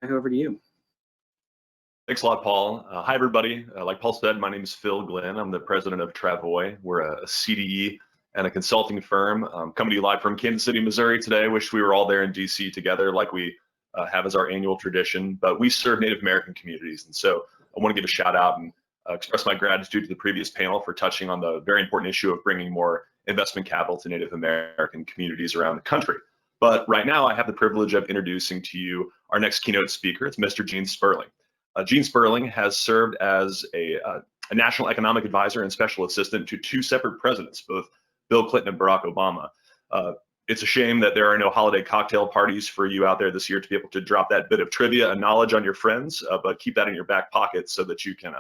Back over to you. Thanks a lot, Paul. Hi, everybody. Like Paul said, my name is Phil Glenn. I'm the president of Travoy. We're a CDE and a consulting firm. Coming to you live from Kansas City, Missouri today. Wish we were all there in DC together like we have as our annual tradition, but we serve Native American communities. And so I want to give a shout out and express my gratitude to the previous panel for touching on the very important issue of bringing more investment capital to Native American communities around the country. But right now I have the privilege of introducing to you our next keynote speaker. It's Mr. Gene Sperling. Gene Sperling has served as a national economic advisor and special assistant to two separate presidents, both Bill Clinton and Barack Obama. It's a shame that there are no holiday cocktail parties for you out there this year to be able to drop that bit of trivia and knowledge on your friends, but keep that in your back pocket so that you can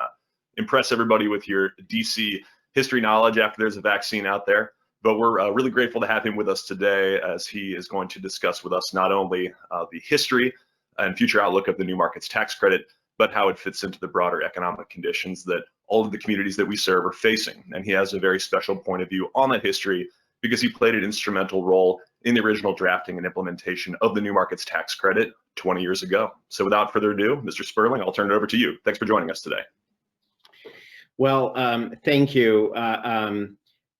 impress everybody with your DC history knowledge after there's a vaccine out there. But we're really grateful to have him with us today, as he is going to discuss with us not only the history and future outlook of the new markets tax credit, but how it fits into the broader economic conditions that all of the communities that we serve are facing. And he has a very special point of view on that history because he played an instrumental role in the original drafting and implementation of the new markets tax credit 20 years ago. So without further ado, Mr. Sperling, I'll turn it over to you. Thanks for joining us today. Well, thank you.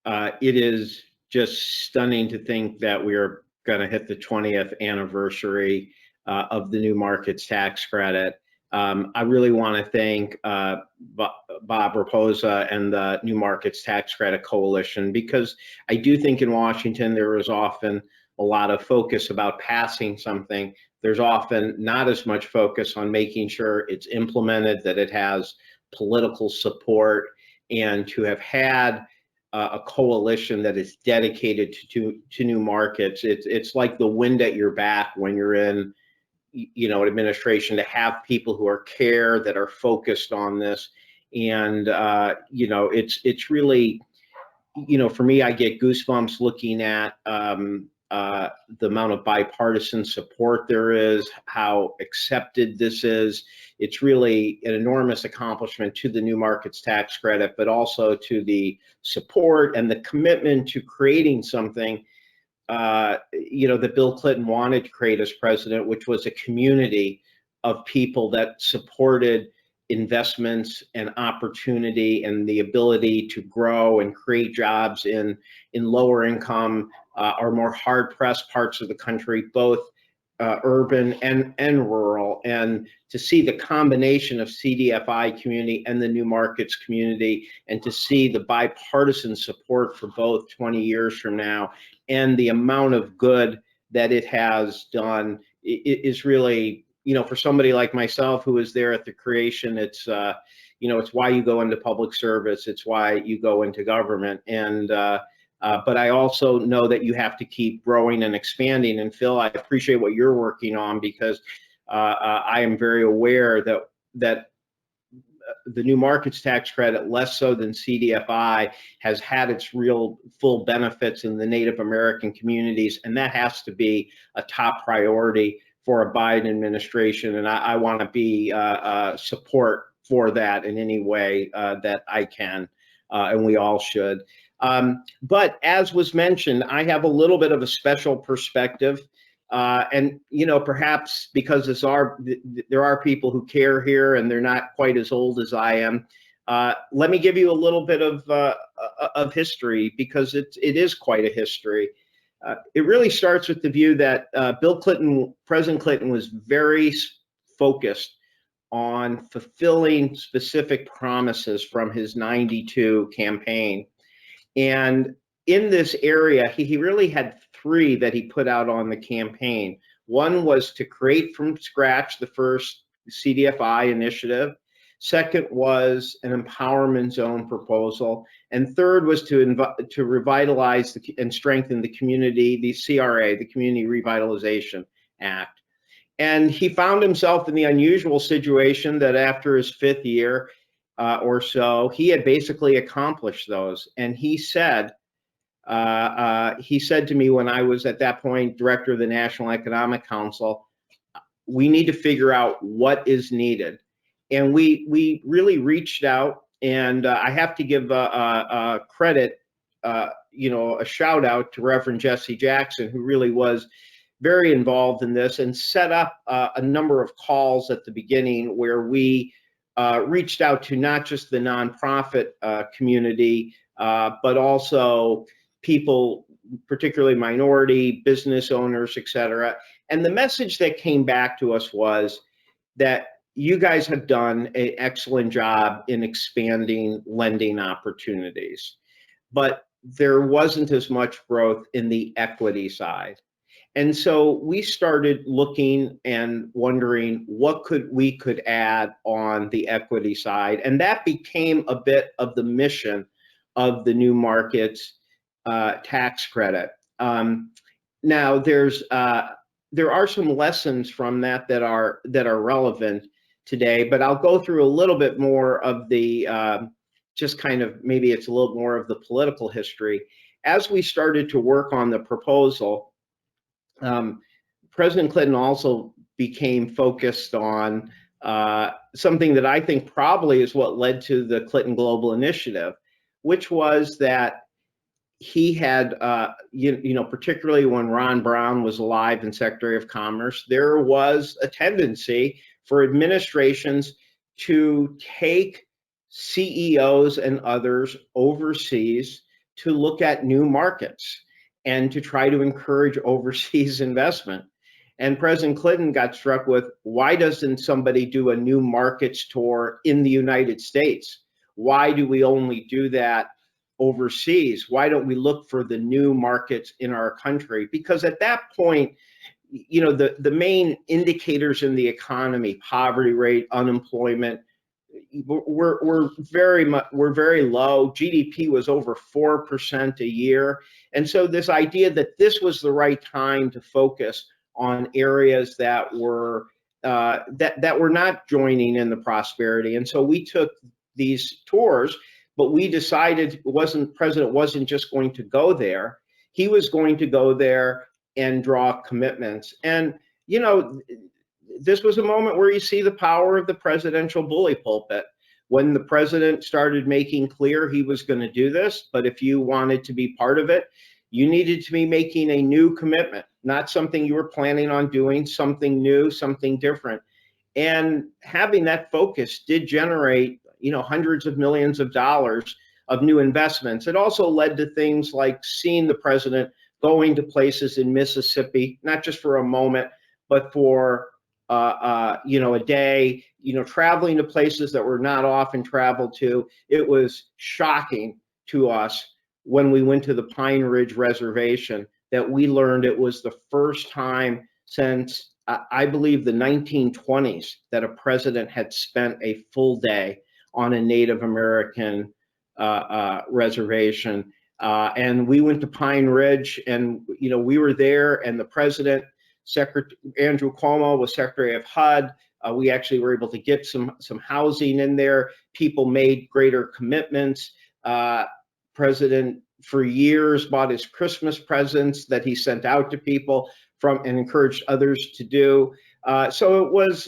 It is just stunning to think that we're going to hit the 20th anniversary of the new markets tax credit. I really want to thank Bob Raposa and the New Markets Tax Credit Coalition, because I do think in Washington there is often a lot of focus about passing something. There's often not as much focus on making sure it's implemented, that it has political support, and to have had a coalition that is dedicated to new markets. It's like the wind at your back when you're in administration, to have people who care, that are focused on this. And it's really, for me, I get goosebumps looking at the amount of bipartisan support there is, how accepted this is. It's really an enormous accomplishment to the new markets tax credit, but also to the support and the commitment to creating something that Bill Clinton wanted to create as president, which was a community of people that supported investments and opportunity and the ability to grow and create jobs in lower income or more hard-pressed parts of the country, both urban and rural. And to see the combination of CDFI community and the new markets community, and to see the bipartisan support for both 20 years from now, and the amount of good that it has done, it is really, for somebody like myself who was there at the creation, it's why you go into public service, it's why you go into government. And but I also know that you have to keep growing and expanding. And Phil, I appreciate what you're working on, because I am very aware that the new markets tax credit, less so than CDFI, has had its real full benefits in the Native American communities, and that has to be a top priority for a Biden administration. And I want to be support for that in any way that I can, and we all should. But as was mentioned, I have a little bit of a special perspective. And perhaps because there are people who care here, and they're not quite as old as I am. Let me give you a little bit of history, because it is quite a history. It really starts with the view that President Clinton, was very focused on fulfilling specific promises from his '92 campaign. And in this area, he really had three that he put out on the campaign. One was to create from scratch the first CDFI initiative. Second was an empowerment zone proposal. And third was to revitalize and strengthen the community, the CRA, the Community Revitalization Act. And he found himself in the unusual situation that after his fifth year or so, he had basically accomplished those. And he said to me, when I was at that point director of the National Economic Council, we need to figure out what is needed. And we really reached out, and I have to give credit, a shout out to Reverend Jesse Jackson, who really was very involved in this and set up a number of calls at the beginning where we reached out to not just the nonprofit community, but also people, particularly minority business owners, et cetera. And the message that came back to us was that you guys have done an excellent job in expanding lending opportunities, but there wasn't as much growth in the equity side. And so we started looking and wondering what we could add on the equity side. And that became a bit of the mission of the New Markets tax credit. Now there are some lessons from that are relevant today, but I'll go through a little bit more of the just kind of, maybe it's a little more of the political history. As we started to work on the proposal, President Clinton also became focused on something that I think probably is what led to the Clinton Global Initiative, which was that he had, particularly when Ron Brown was alive and Secretary of Commerce, there was a tendency for administrations to take CEOs and others overseas to look at new markets and to try to encourage overseas investment. And President Clinton got struck with, why doesn't somebody do a new markets tour in the United States? Why do we only do that overseas? Why don't we look for the new markets in our country? Because at that point, the main indicators in the economy, poverty rate, unemployment, were very low. GDP was over 4% a year. And so this idea that this was the right time to focus on areas that were not joining in the prosperity. And so we took these tours, but we decided President wasn't just going to go there. He was going to go there and draw commitments. And, this was a moment where you see the power of the presidential bully pulpit. When the president started making clear he was going to do this, but if you wanted to be part of it, you needed to be making a new commitment, not something you were planning on doing, something new, something different. And having that focus did generate, hundreds of millions of dollars of new investments. It also led to things like seeing the president going to places in Mississippi, not just for a moment, but for a day, traveling to places that were not often traveled to. It was shocking to us when we went to the Pine Ridge Reservation that we learned it was the first time since, I believe, the 1920s that a president had spent a full day on a Native American reservation. And we went to Pine Ridge, and we were there, and the president, Andrew Cuomo, was Secretary of HUD. We actually were able to get some housing in there. People made greater commitments. President, for years, bought his Christmas presents that he sent out to people and encouraged others to do. So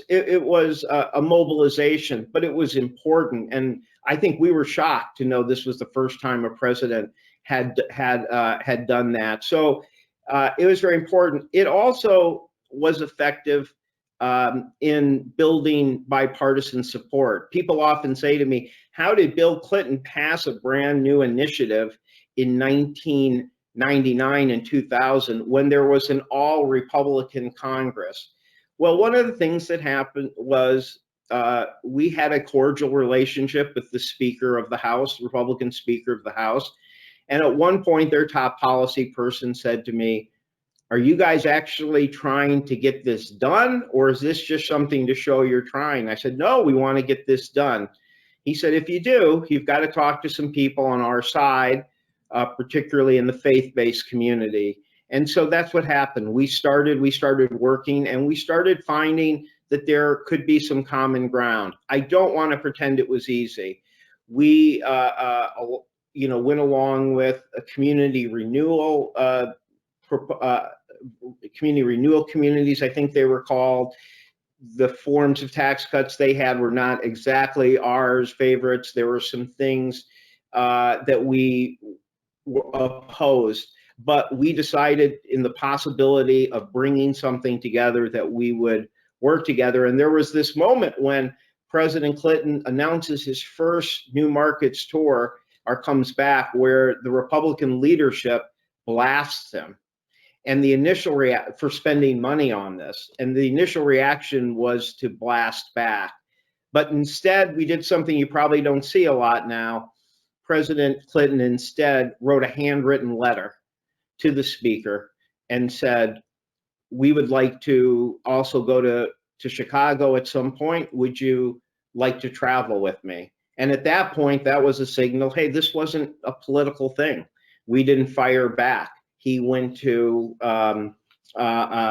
it was a mobilization, but it was important. And I think we were shocked to know this was the first time a president had done that. So it was very important. It also was effective in building bipartisan support. People often say to me, how did Bill Clinton pass a brand new initiative in 1999 and 2000 when there was an all Republican Congress? Well, one of the things that happened was we had a cordial relationship with the Speaker of the House, Republican Speaker of the House. And at one point, their top policy person said to me, are you guys actually trying to get this done, or is this just something to show you're trying? I said, no, we want to get this done. He said, if you do, you've got to talk to some people on our side, particularly in the faith-based community. And so that's what happened. We started working, and we started finding that there could be some common ground. I don't want to pretend it was easy. We went along with a community renewal communities, I think they were called. The forms of tax cuts they had were not exactly ours favorites. There were some things that we opposed, but we decided in the possibility of bringing something together that we would work together. And there was this moment when President Clinton announces his first New Markets tour or comes back, where the Republican leadership blasts him. And the initial for spending money on this, and the initial reaction was to blast back. But instead, we did something you probably don't see a lot now. President Clinton instead wrote a handwritten letter to the speaker and said, we would like to also go to Chicago at some point. Would you like to travel with me? And at that point, that was a signal, hey, this wasn't a political thing. We didn't fire back. He went to,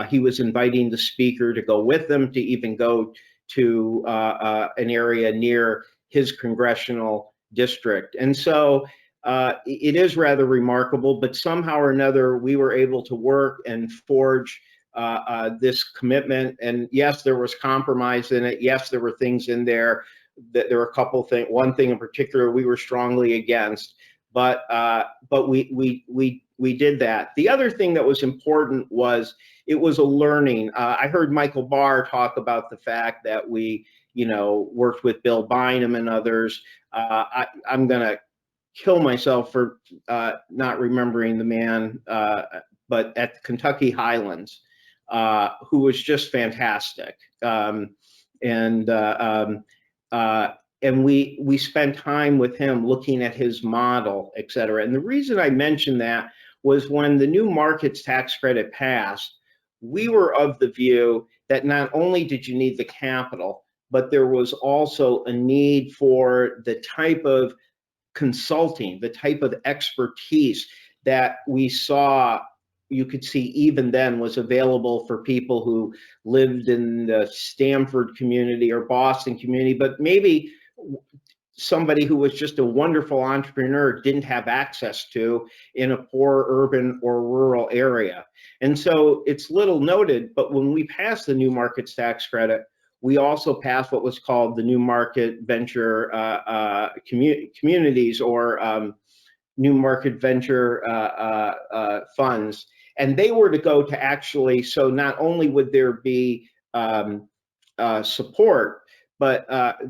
he was inviting the speaker to go with them, to even go to an area near his congressional district. And so it is rather remarkable, but somehow or another, we were able to work and forge this commitment. And yes, there was compromise in it. Yes, there were things in there that there were a couple things. One thing in particular we were strongly against, but we did that. The other thing that was important was it was a learning. I heard Michael Barr talk about the fact that we, worked with Bill Bynum and others. I'm gonna kill myself for not remembering the man, but at Kentucky Highlands, who was just fantastic. And we spent time with him looking at his model, et cetera. And the reason I mentioned that was when the New Markets tax credit passed, we were of the view that not only did you need the capital, but there was also a need for the type of consulting, the type of expertise that we saw, you could see even then, was available for people who lived in the Stamford community or Boston community, but maybe somebody who was just a wonderful entrepreneur didn't have access to in a poor urban or rural area. And so it's little noted, but when we passed the New Markets tax credit, we also passed what was called the New Market Venture Communities, or New Market Venture funds. And they were to go to actually, so not only would there be support, but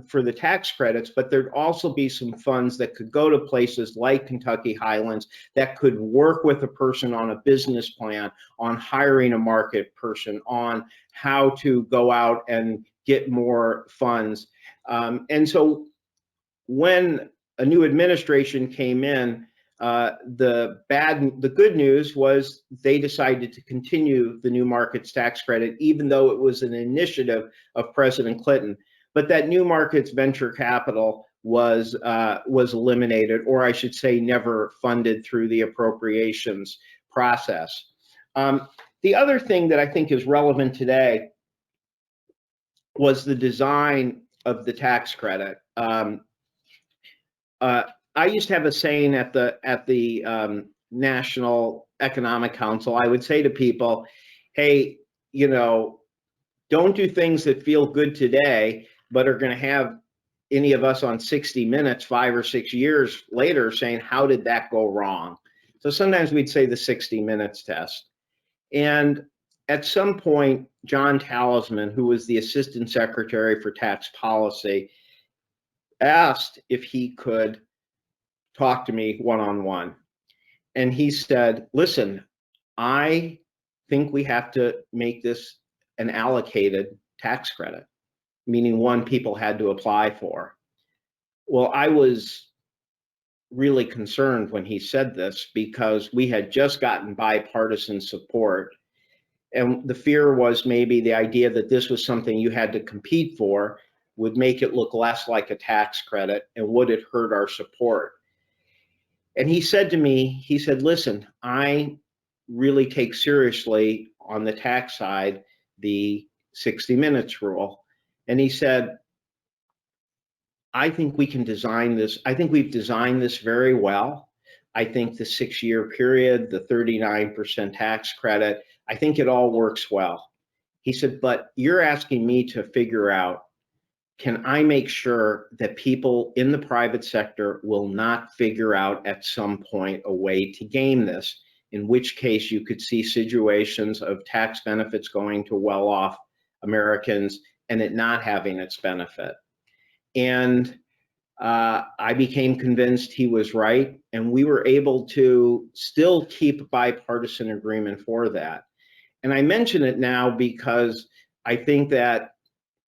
for the tax credits, but there'd also be some funds that could go to places like Kentucky Highlands that could work with a person on a business plan, on hiring a market person, on how to go out and get more funds. And so when a new administration came in, the good news was they decided to continue the New Markets tax credit, even though it was an initiative of President Clinton. But that New Markets venture capital was eliminated, or I should say, never funded through the appropriations process. The other thing that I think is relevant today was the design of the tax credit. I used to have a saying at the National Economic Council. I would say to people, hey, don't do things that feel good today, but are going to have any of us on 60 Minutes 5 or 6 years later saying, how did that go wrong? So sometimes we'd say the 60 Minutes test. And at some point, John Talisman, who was the Assistant Secretary for Tax Policy, asked if he could talk to me one-on-one. And he said, listen, I think we have to make this an allocated tax credit, meaning one people had to apply for. Well, I was really concerned when he said this, because we had just gotten bipartisan support. And the fear was maybe the idea that this was something you had to compete for would make it look less like a tax credit, and would it hurt our support? And he said to me, he said, listen, I really take seriously on the tax side the 60 Minutes rule. And he said, I think we can design this. I think we've designed this very well. I think the 6-year period, the 39% tax credit, I think it all works well. He said, but you're asking me to figure out, can I make sure that people in the private sector will not figure out at some point a way to game this? in which case you could see situations of tax benefits going to well-off Americans and it not having its benefit. And I became convinced he was right, and we were able to still keep bipartisan agreement for that. And I mention it now because I think that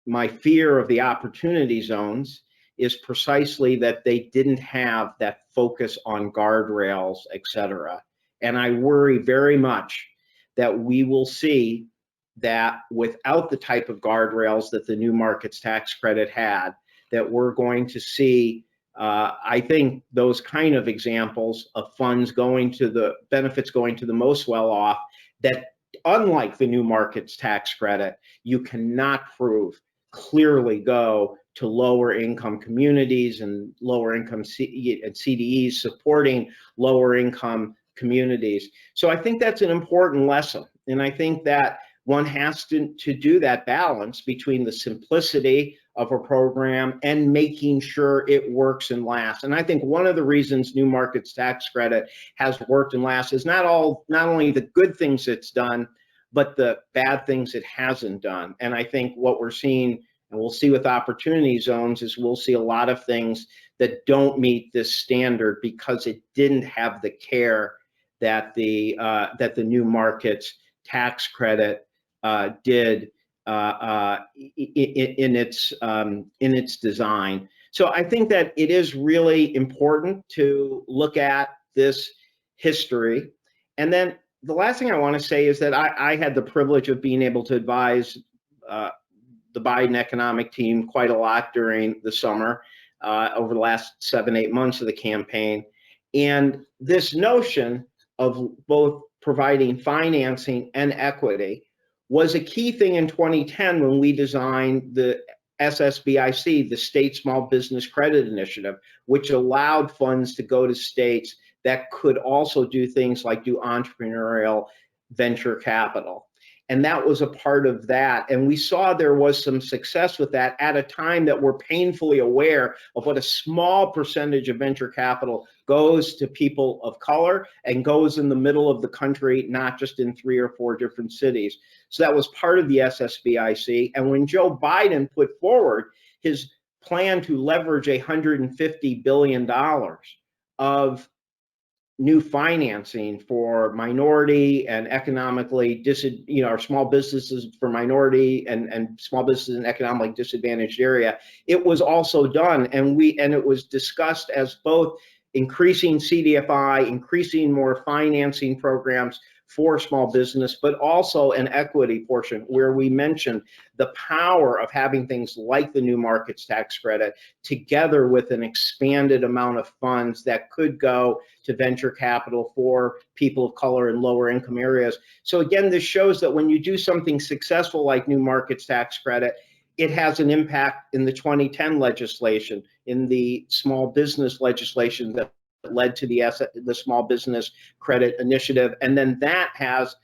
my fear of the opportunity zones is precisely that they didn't have that focus on guardrails, et cetera. And I worry very much that we will see that without the type of guardrails that the new markets tax credit had, that we're going to see, I think, those kind of examples of funds going to the benefits going to the most well-off, that unlike the new markets tax credit, you cannot prove clearly go to lower income communities and lower income CDEs supporting lower income communities. So I think that's an important lesson. And I think that one has to do that balance between the simplicity of a program and making sure it works and lasts. And I think one of the reasons new markets tax credit has worked and lasts is not only the good things it's done, but the bad things it hasn't done. And I think what we're seeing, and we'll see with opportunity zones, is we'll see a lot of things that don't meet this standard because it didn't have the care that the new markets tax credit did in its design. So I think that it is really important to look at this history. And then the last thing I want to say is that I had the privilege of being able to advise the Biden economic team quite a lot during the summer, over the last 7-8 months of the campaign. And this notion of both providing financing and equity was a key thing in 2010 when we designed the SSBIC, the State Small Business Credit Initiative, which allowed funds to go to states that could also do things like do entrepreneurial venture capital. And that was a part of that. And we saw there was some success with that at a time that we're painfully aware of what a small percentage of venture capital goes to people of color and goes in the middle of the country, not just in 3 or 4 different cities. So that was part of the SSBIC. And when Joe Biden put forward his plan to leverage $150 billion of new financing for minority and economically or small businesses for minority and small businesses in economically disadvantaged area, it was also done, and it was discussed as both increasing CDFI, increasing more financing programs for small business, but also an equity portion where we mentioned the power of having things like the new markets tax credit together with an expanded amount of funds that could go to venture capital for people of color in lower income areas. So again, this shows that when you do something successful like new markets tax credit, it has an impact in the 2010 legislation, in the small business legislation that led to the Small Business Credit Initiative. And then that has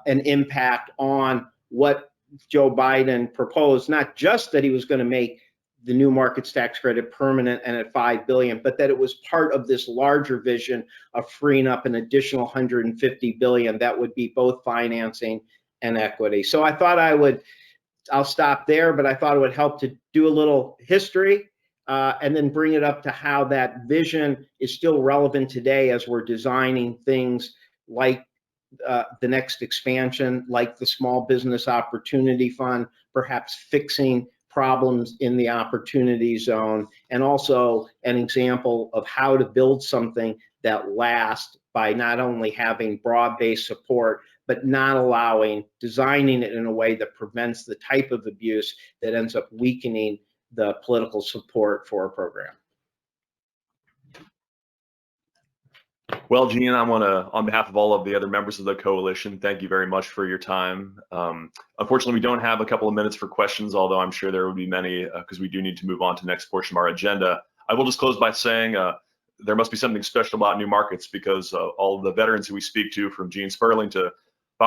an impact on what Joe Biden proposed, not just that he was going to make the new markets tax credit permanent and at $5 billion, but that it was part of this larger vision of freeing up an additional $150 billion that would be both financing and equity. So I thought I'll stop there, but I thought it would help to do a little history and then bring it up to how that vision is still relevant today as we're designing things like the next expansion, like the Small Business Opportunity Fund, perhaps fixing problems in the opportunity zone, and also an example of how to build something that lasts by not only having broad-based support, but not designing it in a way that prevents the type of abuse that ends up weakening the political support for a program. Well, Gene, I want to, on behalf of all of the other members of the coalition, thank you very much for your time. Unfortunately, we don't have a couple of minutes for questions, although I'm sure there will be many because we do need to move on to the next portion of our agenda. I will just close by saying there must be something special about new markets because all of the veterans who we speak to, from Gene Sperling to